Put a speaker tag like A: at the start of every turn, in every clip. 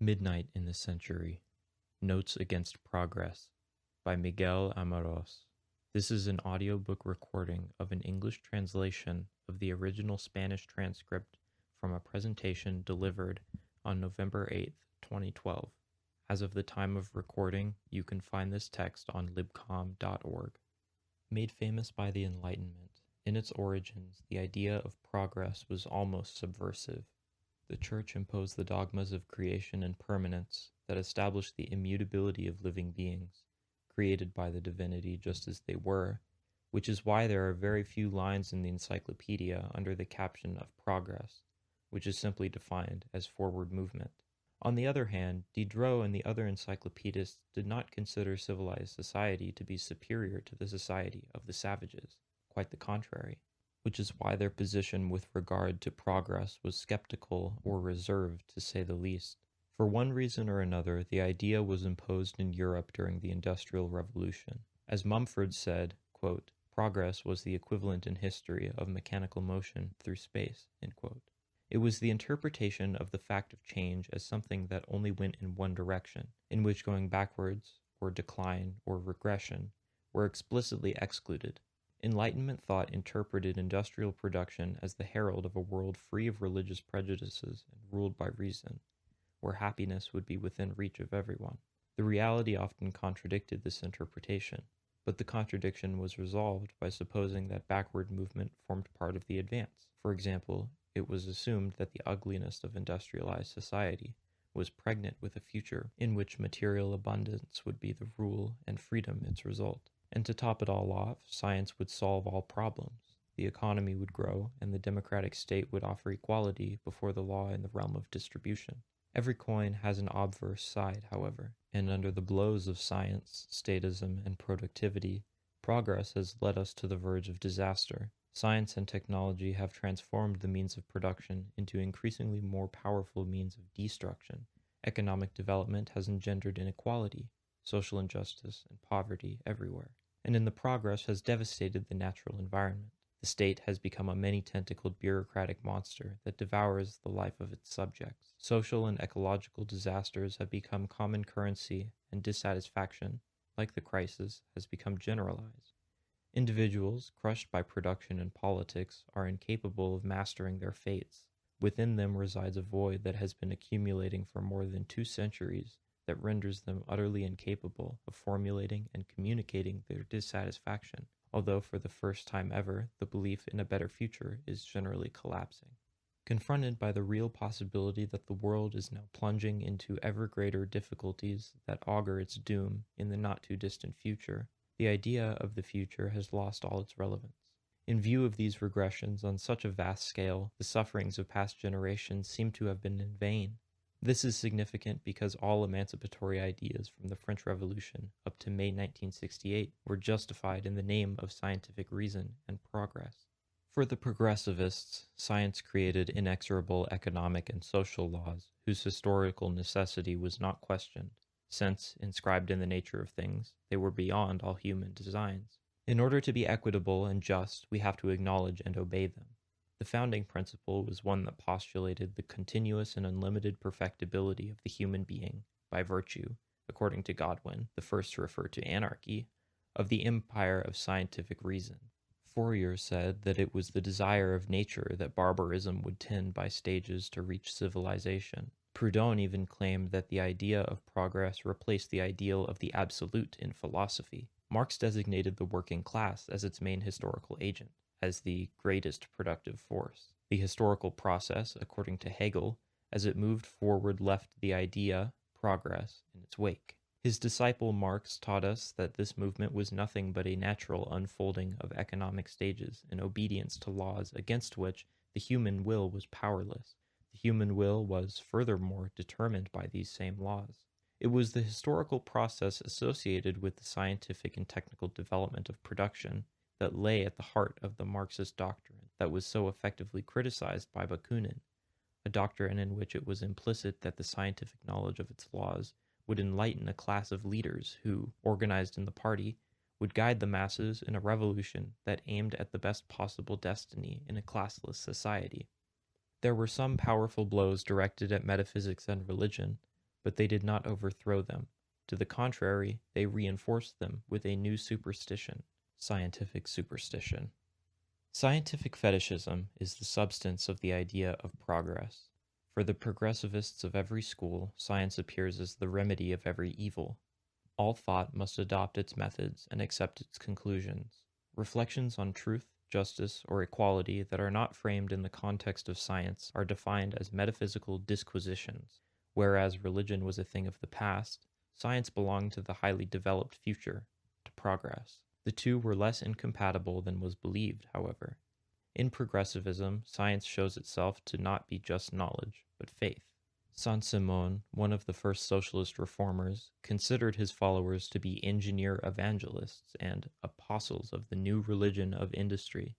A: Midnight in the Century. Notes Against Progress by Miguel Amorós. This is an audiobook recording of an English translation of the original Spanish transcript from a presentation delivered on November 8th, 2012. As of the time of recording, you can find this text on libcom.org. Made famous by the Enlightenment, in its origins, the idea of progress was almost subversive. The Church imposed the dogmas of creation and permanence that established the immutability of living beings, created by the divinity just as they were, which is why there are very few lines in the encyclopedia under the caption of progress, which is simply defined as forward movement. On the other hand, Diderot and the other encyclopedists did not consider civilized society to be superior to the society of the savages, quite the contrary, which is why their position with regard to progress was skeptical or reserved, to say the least. For one reason or another, the idea was imposed in Europe during the Industrial Revolution. As Mumford said, quote, "Progress was the equivalent in history of mechanical motion through space," end quote. It was the interpretation of the fact of change as something that only went in one direction, in which going backwards, or decline, or regression were explicitly excluded. Enlightenment thought interpreted industrial production as the herald of a world free of religious prejudices and ruled by reason, where happiness would be within reach of everyone. The reality often contradicted this interpretation, but the contradiction was resolved by supposing that backward movement formed part of the advance. For example, it was assumed that the ugliness of industrialized society was pregnant with a future in which material abundance would be the rule and freedom its result. And to top it all off, science would solve all problems. The economy would grow, and the democratic state would offer equality before the law in the realm of distribution. Every coin has an obverse side, however, and under the blows of science, statism, and productivity, progress has led us to the verge of disaster. Science and technology have transformed the means of production into increasingly more powerful means of destruction. Economic development has engendered inequality, social injustice, and poverty everywhere, and in the progress has devastated the natural environment. The state has become a many-tentacled bureaucratic monster that devours the life of its subjects. Social and ecological disasters have become common currency, and dissatisfaction, like the crisis, has become generalized. Individuals, crushed by production and politics, are incapable of mastering their fates. Within them resides a void that has been accumulating for more than 2 centuries that renders them utterly incapable of formulating and communicating their dissatisfaction, although for the first time ever, the belief in a better future is generally collapsing. Confronted by the real possibility that the world is now plunging into ever greater difficulties that augur its doom in the not-too-distant future, the idea of the future has lost all its relevance. In view of these regressions on such a vast scale, the sufferings of past generations seem to have been in vain. This is significant because all emancipatory ideas from the French Revolution up to May 1968 were justified in the name of scientific reason and progress. For the progressivists, science created inexorable economic and social laws whose historical necessity was not questioned, since, inscribed in the nature of things, they were beyond all human designs. In order to be equitable and just, we have to acknowledge and obey them. The founding principle was one that postulated the continuous and unlimited perfectibility of the human being by virtue, according to Godwin, the first to refer to anarchy, of the empire of scientific reason. Fourier said that it was the desire of nature that barbarism would tend by stages to reach civilization. Proudhon even claimed that the idea of progress replaced the ideal of the absolute in philosophy. Marx designated the working class as its main historical agent, as the greatest productive force. The historical process, according to Hegel, as it moved forward left the idea, progress, in its wake. His disciple Marx taught us that this movement was nothing but a natural unfolding of economic stages in obedience to laws against which the human will was powerless. The human will was, furthermore, determined by these same laws. It was the historical process associated with the scientific and technical development of production that lay at the heart of the Marxist doctrine that was so effectively criticized by Bakunin, a doctrine in which it was implicit that the scientific knowledge of its laws would enlighten a class of leaders who, organized in the party, would guide the masses in a revolution that aimed at the best possible destiny in a classless society. There were some powerful blows directed at metaphysics and religion, but they did not overthrow them. To the contrary, they reinforced them with a new superstition, scientific superstition. Scientific fetishism is the substance of the idea of progress. For the progressivists of every school, science appears as the remedy of every evil. All thought must adopt its methods and accept its conclusions. Reflections on truth, justice, or equality that are not framed in the context of science are defined as metaphysical disquisitions. Whereas religion was a thing of the past, science belonged to the highly developed future, to progress. The two were less incompatible than was believed, however. In progressivism, science shows itself to not be just knowledge, but faith. Saint-Simon, one of the first socialist reformers, considered his followers to be engineer evangelists and apostles of the new religion of industry.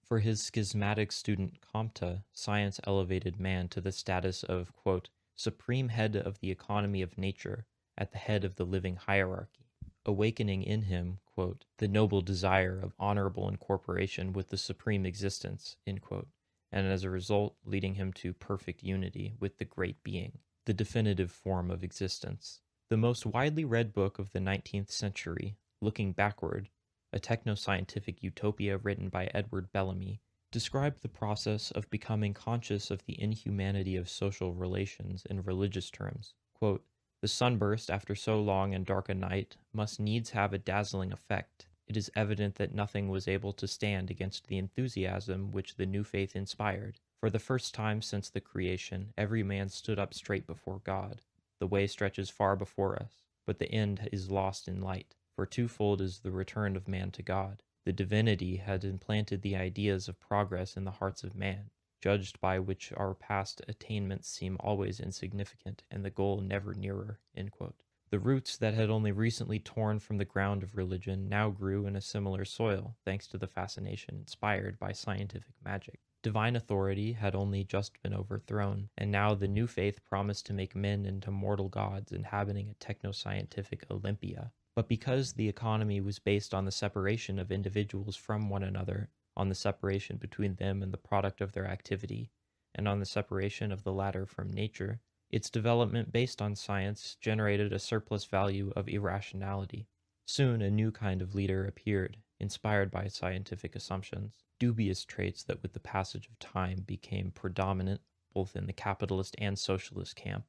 A: For his schismatic student Comte, science elevated man to the status of, quote, supreme head of the economy of nature, at the head of the living hierarchy, awakening in him, quote, the noble desire of honorable incorporation with the supreme existence, end quote, and as a result leading him to perfect unity with the great being, the definitive form of existence. The most widely read book of the 19th century, Looking Backward, a techno-scientific utopia written by Edward Bellamy, described the process of becoming conscious of the inhumanity of social relations in religious terms. Quote, the sunburst after so long and dark a night must needs have a dazzling effect. It is evident that nothing was able to stand against the enthusiasm which the new faith inspired. For the first time since the creation, every man stood up straight before God. The way stretches far before us, but the end is lost in light, for twofold is the return of man to God. The divinity had implanted the ideas of progress in the hearts of man, judged by which our past attainments seem always insignificant and the goal never nearer, end quote. The roots that had only recently torn from the ground of religion now grew in a similar soil, thanks to the fascination inspired by scientific magic. Divine authority had only just been overthrown, and now the new faith promised to make men into mortal gods inhabiting a techno-scientific Olympia. But because the economy was based on the separation of individuals from one another, on the separation between them and the product of their activity, and on the separation of the latter from nature, its development based on science generated a surplus value of irrationality. Soon a new kind of leader appeared, inspired by scientific assumptions, dubious traits that with the passage of time became predominant both in the capitalist and socialist camp,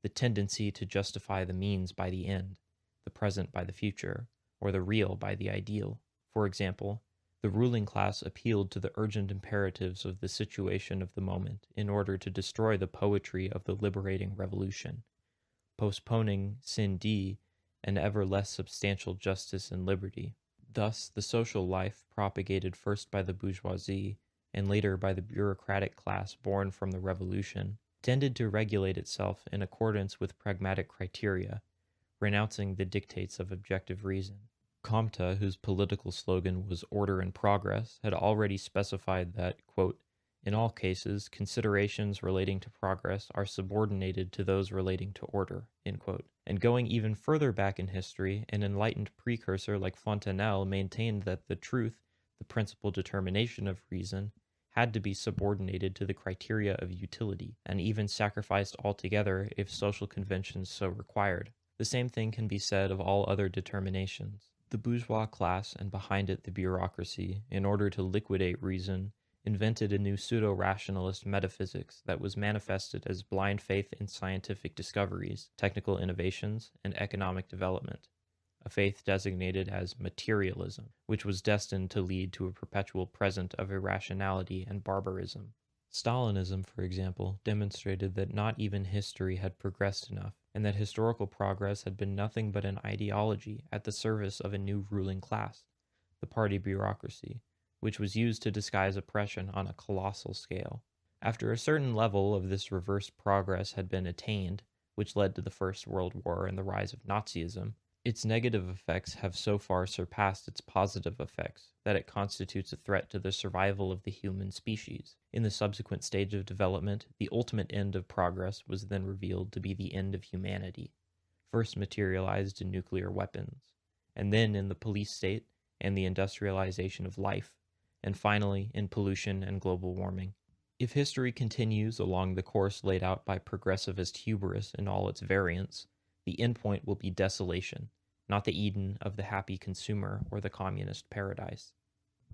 A: the tendency to justify the means by the end, the present by the future, or the real by the ideal. For example, the ruling class appealed to the urgent imperatives of the situation of the moment in order to destroy the poetry of the liberating revolution, postponing sin die and ever less substantial justice and liberty. Thus, the social life, propagated first by the bourgeoisie and later by the bureaucratic class born from the revolution, tended to regulate itself in accordance with pragmatic criteria, renouncing the dictates of objective reason. Comte, whose political slogan was order and progress, had already specified that, quote, in all cases, considerations relating to progress are subordinated to those relating to order, end quote. And going even further back in history, an enlightened precursor like Fontenelle maintained that the truth, the principal determination of reason, had to be subordinated to the criteria of utility, and even sacrificed altogether if social conventions so required. The same thing can be said of all other determinations. The bourgeois class, and behind it the bureaucracy, in order to liquidate reason, invented a new pseudo-rationalist metaphysics that was manifested as blind faith in scientific discoveries, technical innovations, and economic development, a faith designated as materialism, which was destined to lead to a perpetual present of irrationality and barbarism. Stalinism, for example, demonstrated that not even history had progressed enough, and that historical progress had been nothing but an ideology at the service of a new ruling class, the party bureaucracy, which was used to disguise oppression on a colossal scale. After a certain level of this reversed progress had been attained, which led to the First World War and the rise of Nazism, its negative effects have so far surpassed its positive effects that it constitutes a threat to the survival of the human species. In the subsequent stage of development, the ultimate end of progress was then revealed to be the end of humanity, first materialized in nuclear weapons, and then in the police state and the industrialization of life, and finally in pollution and global warming. If history continues along the course laid out by progressivist hubris in all its variants, the endpoint will be desolation, not the Eden of the happy consumer or the communist paradise.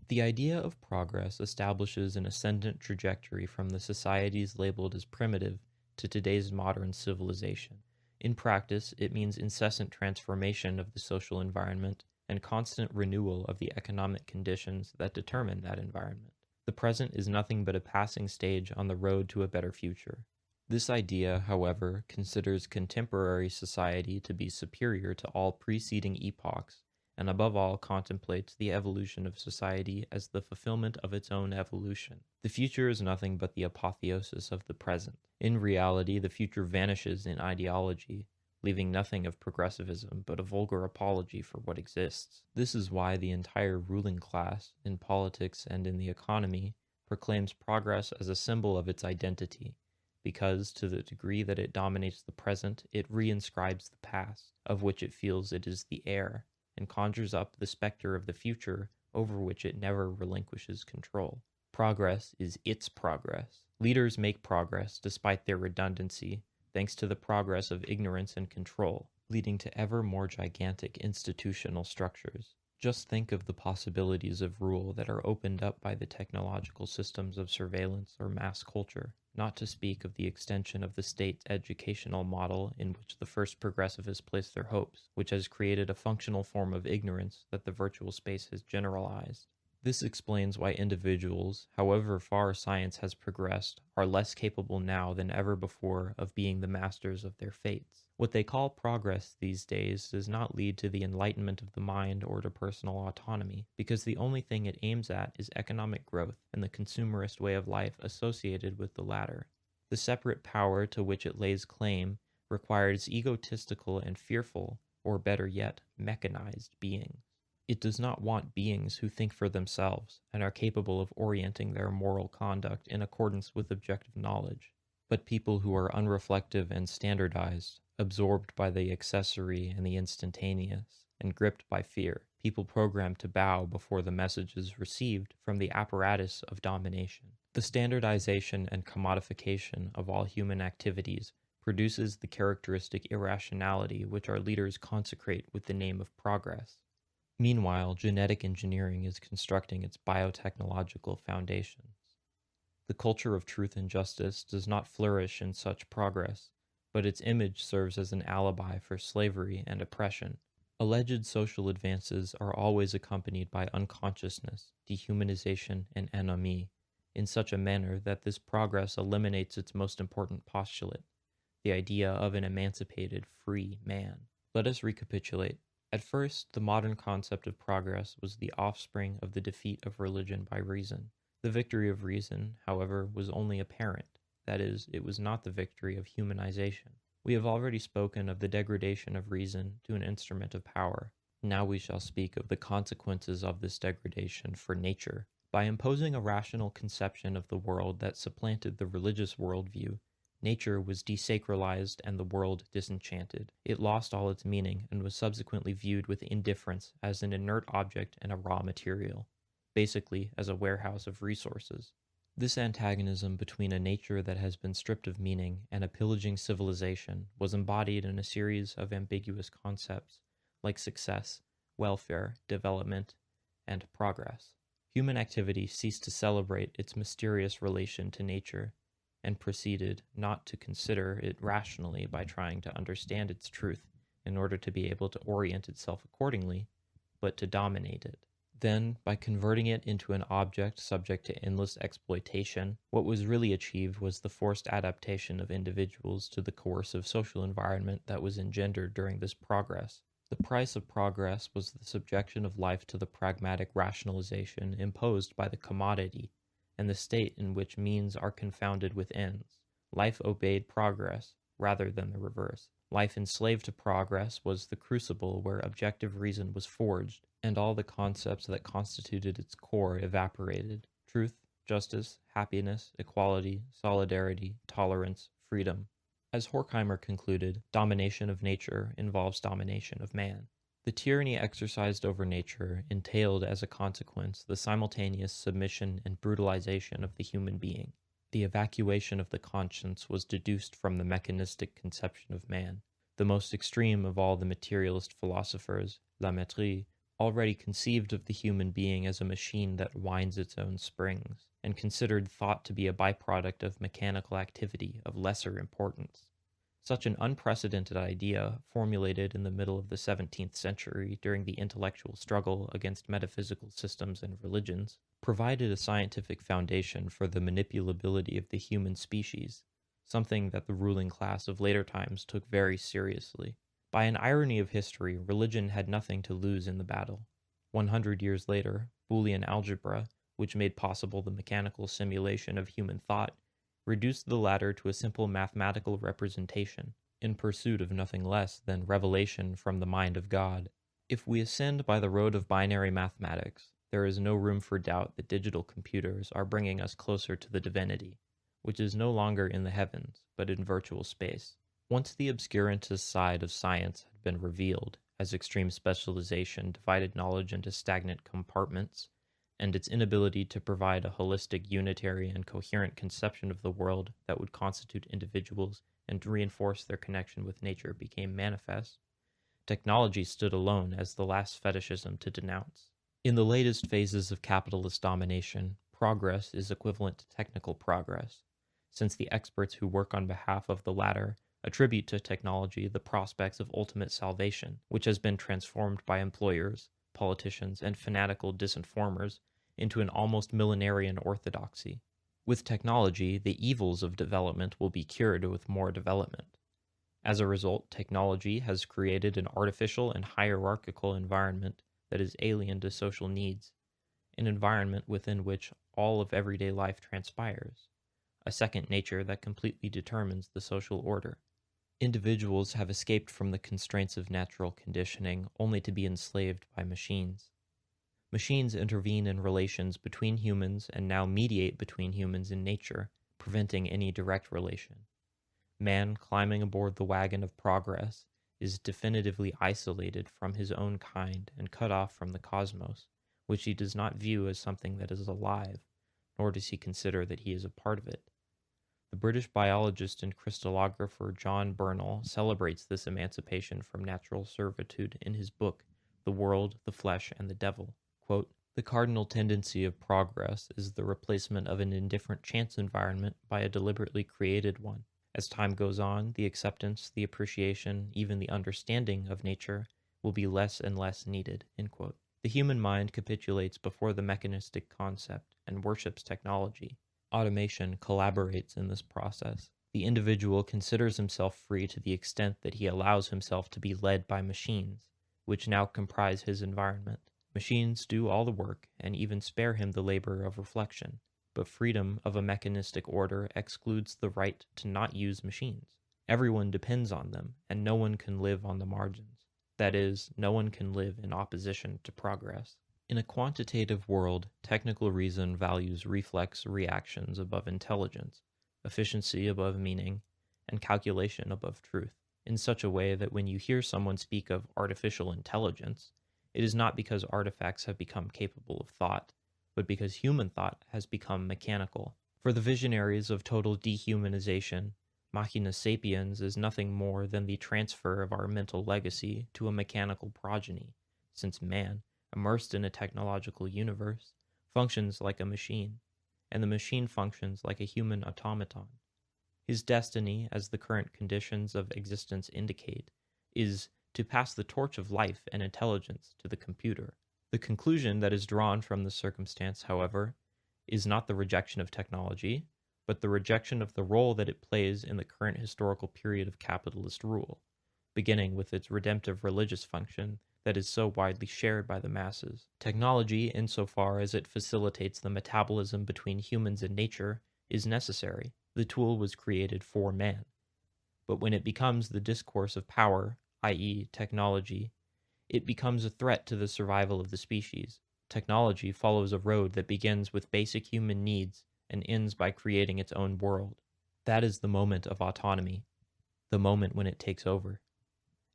A: The idea of progress establishes an ascendant trajectory from the societies labeled as primitive to today's modern civilization. In practice, it means incessant transformation of the social environment and constant renewal of the economic conditions that determine that environment. The present is nothing but a passing stage on the road to a better future. This idea, however, considers contemporary society to be superior to all preceding epochs, and above all contemplates the evolution of society as the fulfillment of its own evolution. The future is nothing but the apotheosis of the present. In reality, the future vanishes in ideology, leaving nothing of progressivism but a vulgar apology for what exists. This is why the entire ruling class, in politics and in the economy, proclaims progress as a symbol of its identity, because to the degree that it dominates the present, it reinscribes the past, of which it feels it is the heir, and conjures up the specter of the future over which it never relinquishes control. Progress is its progress. Leaders make progress despite their redundancy, thanks to the progress of ignorance and control, leading to ever more gigantic institutional structures. Just think of the possibilities of rule that are opened up by the technological systems of surveillance or mass culture, not to speak of the extension of the state's educational model in which the first progressivists placed their hopes, which has created a functional form of ignorance that the virtual space has generalized. This explains why individuals, however far science has progressed, are less capable now than ever before of being the masters of their fates. What they call progress these days does not lead to the enlightenment of the mind or to personal autonomy, because the only thing it aims at is economic growth and the consumerist way of life associated with the latter. The separate power to which it lays claim requires egotistical and fearful, or better yet, mechanized beings. It does not want beings who think for themselves and are capable of orienting their moral conduct in accordance with objective knowledge, but people who are unreflective and standardized, absorbed by the accessory and the instantaneous, and gripped by fear, people programmed to bow before the messages received from the apparatus of domination. The standardization and commodification of all human activities produces the characteristic irrationality which our leaders consecrate with the name of progress. Meanwhile, genetic engineering is constructing its biotechnological foundations. The culture of truth and justice does not flourish in such progress, but its image serves as an alibi for slavery and oppression. Alleged social advances are always accompanied by unconsciousness, dehumanization, and ennui, in such a manner that this progress eliminates its most important postulate, the idea of an emancipated, free man. Let us recapitulate. At first, the modern concept of progress was the offspring of the defeat of religion by reason. The victory of reason, however, was only apparent. That is, it was not the victory of humanization. We have already spoken of the degradation of reason to an instrument of power. Now we shall speak of the consequences of this degradation for nature. By imposing a rational conception of the world that supplanted the religious worldview, nature was desacralized and the world disenchanted. It lost all its meaning and was subsequently viewed with indifference as an inert object and a raw material, basically as a warehouse of resources. This antagonism between a nature that has been stripped of meaning and a pillaging civilization was embodied in a series of ambiguous concepts like success, welfare, development, and progress. Human activity ceased to celebrate its mysterious relation to nature and proceeded not to consider it rationally by trying to understand its truth in order to be able to orient itself accordingly, but to dominate it. Then, by converting it into an object subject to endless exploitation, what was really achieved was the forced adaptation of individuals to the coercive social environment that was engendered during this progress. The price of progress was the subjection of life to the pragmatic rationalization imposed by the commodity, and the state in which means are confounded with ends. Life obeyed progress rather than the reverse. Life enslaved to progress was the crucible where objective reason was forged, and all the concepts that constituted its core evaporated. Truth, justice, happiness, equality, solidarity, tolerance, freedom. As Horkheimer concluded, domination of nature involves domination of man. The tyranny exercised over nature entailed as a consequence the simultaneous submission and brutalization of the human being. The evacuation of the conscience was deduced from the mechanistic conception of man. The most extreme of all the materialist philosophers, Lamettrie, already conceived of the human being as a machine that winds its own springs, and considered thought to be a byproduct of mechanical activity of lesser importance. Such an unprecedented idea, formulated in the middle of the 17th century during the intellectual struggle against metaphysical systems and religions, provided a scientific foundation for the manipulability of the human species, something that the ruling class of later times took very seriously. By an irony of history, religion had nothing to lose in the battle. 100 years later, Boolean algebra, which made possible the mechanical simulation of human thought, reduced the latter to a simple mathematical representation, in pursuit of nothing less than revelation from the mind of God. If we ascend by the road of binary mathematics, there is no room for doubt that digital computers are bringing us closer to the divinity, which is no longer in the heavens, but in virtual space. Once the obscurantist side of science had been revealed, as extreme specialization divided knowledge into stagnant compartments, and its inability to provide a holistic, unitary, and coherent conception of the world that would constitute individuals and reinforce their connection with nature became manifest, technology stood alone as the last fetishism to denounce. In the latest phases of capitalist domination, progress is equivalent to technical progress, since the experts who work on behalf of the latter attribute to technology the prospects of ultimate salvation, which has been transformed by employers, politicians, and fanatical disinformers into an almost millenarian orthodoxy. With technology, the evils of development will be cured with more development. As a result, technology has created an artificial and hierarchical environment that is alien to social needs, an environment within which all of everyday life transpires, a second nature that completely determines the social order. Individuals have escaped from the constraints of natural conditioning only to be enslaved by machines. Machines intervene in relations between humans and now mediate between humans and nature, preventing any direct relation. Man, climbing aboard the wagon of progress, is definitively isolated from his own kind and cut off from the cosmos, which he does not view as something that is alive, nor does he consider that he is a part of it. The British biologist and crystallographer John Bernal celebrates this emancipation from natural servitude in his book, The World, the Flesh, and the Devil. Quote, "The cardinal tendency of progress is the replacement of an indifferent chance environment by a deliberately created one. As time goes on, the acceptance, the appreciation, even the understanding of nature will be less and less needed." End quote. The human mind capitulates before the mechanistic concept and worships technology. Automation collaborates in this process. The individual considers himself free to the extent that he allows himself to be led by machines, which now comprise his environment. Machines do all the work and even spare him the labor of reflection, but freedom of a mechanistic order excludes the right to not use machines. Everyone depends on them, and no one can live on the margins. That is, no one can live in opposition to progress. In a quantitative world, technical reason values reflex reactions above intelligence, efficiency above meaning, and calculation above truth, in such a way that when you hear someone speak of artificial intelligence, it is not because artifacts have become capable of thought, but because human thought has become mechanical. For the visionaries of total dehumanization, Machina Sapiens is nothing more than the transfer of our mental legacy to a mechanical progeny, since man, immersed in a technological universe, functions like a machine, and the machine functions like a human automaton. His destiny, as the current conditions of existence indicate, is to pass the torch of life and intelligence to the computer. The conclusion that is drawn from this circumstance, however, is not the rejection of technology, but the rejection of the role that it plays in the current historical period of capitalist rule, beginning with its redemptive religious function that is so widely shared by the masses. Technology, insofar as it facilitates the metabolism between humans and nature, is necessary. The tool was created for man. But when it becomes the discourse of power, i.e., technology, it becomes a threat to the survival of the species. Technology follows a road that begins with basic human needs and ends by creating its own world. That is the moment of autonomy, the moment when it takes over.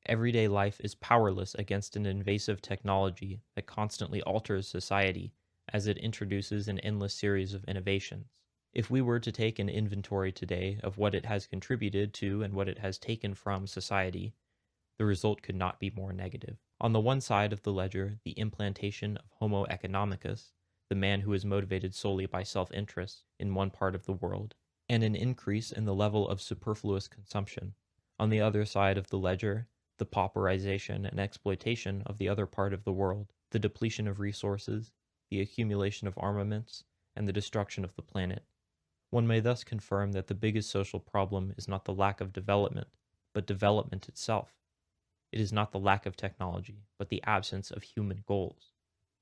A: Everyday life is powerless against an invasive technology that constantly alters society as it introduces an endless series of innovations. If we were to take an inventory today of what it has contributed to and what it has taken from society, the result could not be more negative. On the one side of the ledger, the implantation of Homo economicus, the man who is motivated solely by self-interest in one part of the world, and an increase in the level of superfluous consumption. On the other side of the ledger, the pauperization and exploitation of the other part of the world, the depletion of resources, the accumulation of armaments, and the destruction of the planet. One may thus confirm that the biggest social problem is not the lack of development, but development itself. It is not the lack of technology, but the absence of human goals.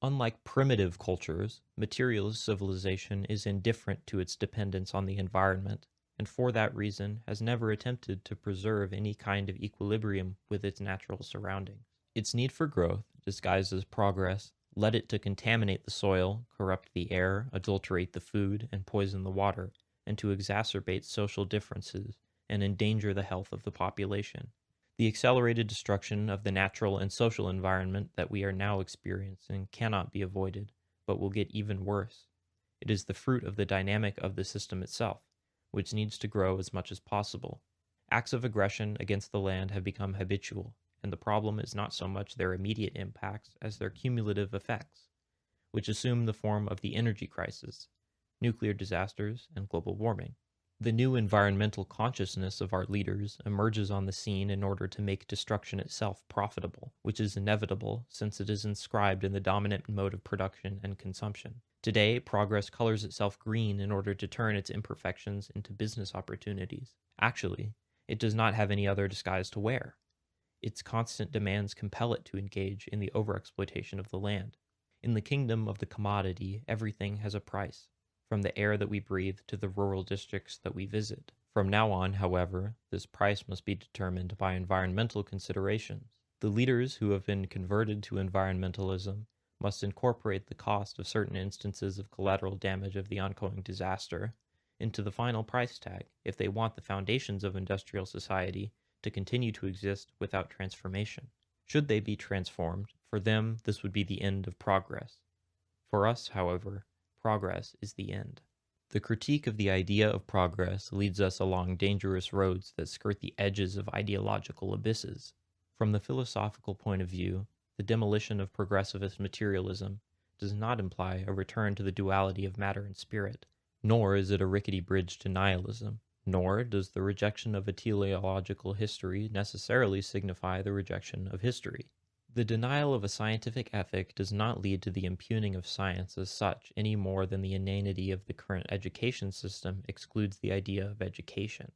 A: Unlike primitive cultures, materialist civilization is indifferent to its dependence on the environment, and for that reason has never attempted to preserve any kind of equilibrium with its natural surroundings. Its need for growth, disguised as progress, led it to contaminate the soil, corrupt the air, adulterate the food, and poison the water, and to exacerbate social differences and endanger the health of the population. The accelerated destruction of the natural and social environment that we are now experiencing cannot be avoided, but will get even worse. It is the fruit of the dynamic of the system itself, which needs to grow as much as possible. Acts of aggression against the land have become habitual, and the problem is not so much their immediate impacts as their cumulative effects, which assume the form of the energy crisis, nuclear disasters, and global warming. The new environmental consciousness of our leaders emerges on the scene in order to make destruction itself profitable, which is inevitable since it is inscribed in the dominant mode of production and consumption. Today, progress colors itself green in order to turn its imperfections into business opportunities. Actually, it does not have any other disguise to wear. Its constant demands compel it to engage in the overexploitation of the land. In the kingdom of the commodity, everything has a price, from the air that we breathe to the rural districts that we visit. From now on, however, this price must be determined by environmental considerations. The leaders who have been converted to environmentalism must incorporate the cost of certain instances of collateral damage of the ongoing disaster into the final price tag if they want the foundations of industrial society to continue to exist without transformation. Should they be transformed, for them this would be the end of progress. For us, however, progress is the end. The critique of the idea of progress leads us along dangerous roads that skirt the edges of ideological abysses. From the philosophical point of view, the demolition of progressivist materialism does not imply a return to the duality of matter and spirit, nor is it a rickety bridge to nihilism, nor does the rejection of a teleological history necessarily signify the rejection of history. The denial of a scientific ethic does not lead to the impugning of science as such any more than the inanity of the current education system excludes the idea of education.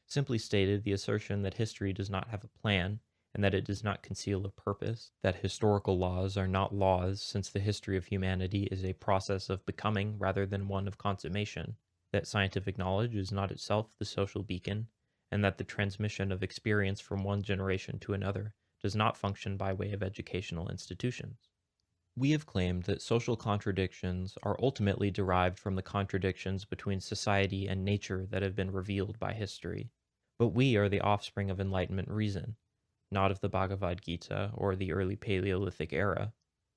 A: Simply stated, the assertion that history does not have a plan and that it does not conceal a purpose, that historical laws are not laws since the history of humanity is a process of becoming rather than one of consummation, that scientific knowledge is not itself the social beacon, and that the transmission of experience from one generation to another does not function by way of educational institutions. We have claimed that social contradictions are ultimately derived from the contradictions between society and nature that have been revealed by history. But we are the offspring of Enlightenment reason, not of the Bhagavad Gita or the early Paleolithic era,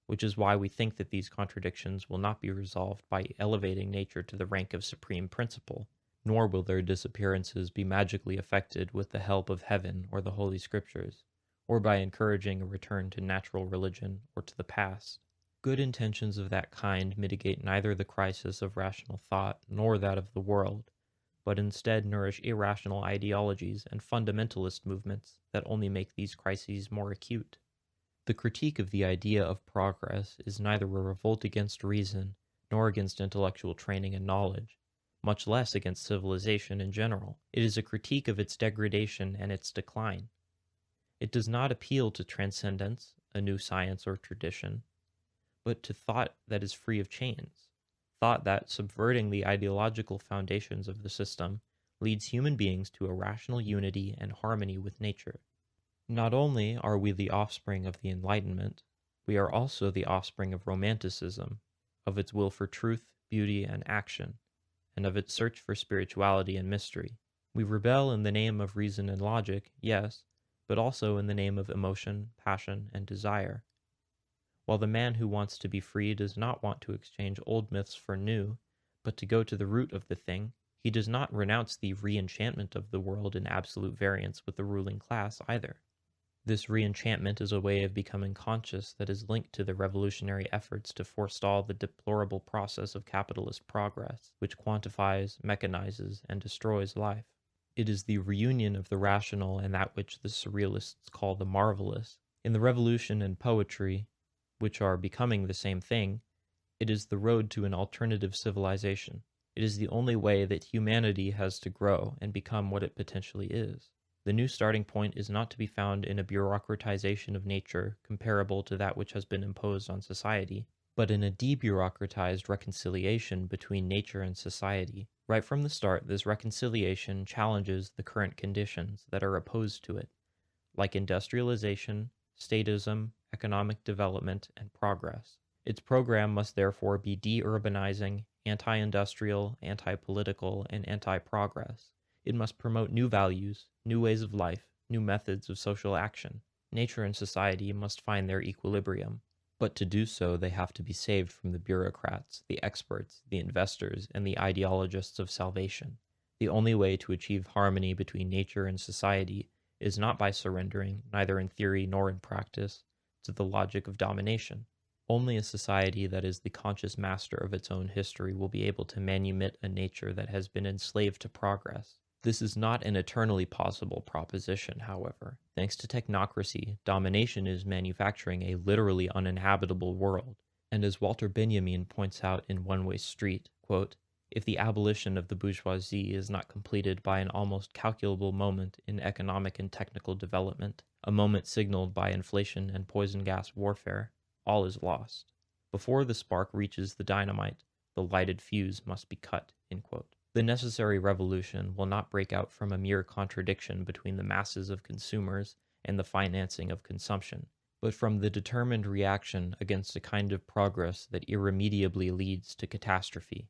A: which is why we think that these contradictions will not be resolved by elevating nature to the rank of supreme principle, nor will their disappearances be magically effected with the help of heaven or the Holy Scriptures, or by encouraging a return to natural religion or to the past. Good intentions of that kind mitigate neither the crisis of rational thought nor that of the world, but instead nourish irrational ideologies and fundamentalist movements that only make these crises more acute. The critique of the idea of progress is neither a revolt against reason nor against intellectual training and knowledge, much less against civilization in general. It is a critique of its degradation and its decline. It does not appeal to transcendence, a new science or tradition, but to thought that is free of chains, thought that, subverting the ideological foundations of the system, leads human beings to a rational unity and harmony with nature. Not only are we the offspring of the Enlightenment, we are also the offspring of Romanticism, of its will for truth, beauty, and action, and of its search for spirituality and mystery. We rebel in the name of reason and logic, yes, but also in the name of emotion, passion, and desire. While the man who wants to be free does not want to exchange old myths for new, But to go to the root of the thing, he does not renounce the re-enchantment of the world in absolute variance with the ruling class either. This re-enchantment is a way of becoming conscious that is linked to the revolutionary efforts to forestall the deplorable process of capitalist progress, which quantifies, mechanizes, and destroys life. It is the reunion of the rational and that which the surrealists call the marvelous. In the revolution and poetry, which are becoming the same thing, it is the road to an alternative civilization. It is the only way that humanity has to grow and become what it potentially is. The new starting point is not to be found in a bureaucratization of nature comparable to that which has been imposed on society, but in a debureaucratized reconciliation between nature and society. Right from the start, this reconciliation challenges the current conditions that are opposed to it, like industrialization, statism, economic development, and progress. Its program must therefore be de-urbanizing, anti-industrial, anti-political, and anti-progress. It must promote new values, new ways of life, new methods of social action. Nature and society must find their equilibrium. But to do so, they have to be saved from the bureaucrats, the experts, the investors, and the ideologists of salvation. The only way to achieve harmony between nature and society is not by surrendering, neither in theory nor in practice, to the logic of domination. Only a society that is the conscious master of its own history will be able to manumit a nature that has been enslaved to progress. This is not an eternally possible proposition, however. Thanks to technocracy, domination is manufacturing a literally uninhabitable world. And as Walter Benjamin points out in One Way Street, quote, if the abolition of the bourgeoisie is not completed by an almost calculable moment in economic and technical development, a moment signaled by inflation and poison gas warfare, all is lost. Before the spark reaches the dynamite, the lighted fuse must be cut, end quote. The necessary revolution will not break out from a mere contradiction between the masses of consumers and the financing of consumption, but from the determined reaction against a kind of progress that irremediably leads to catastrophe.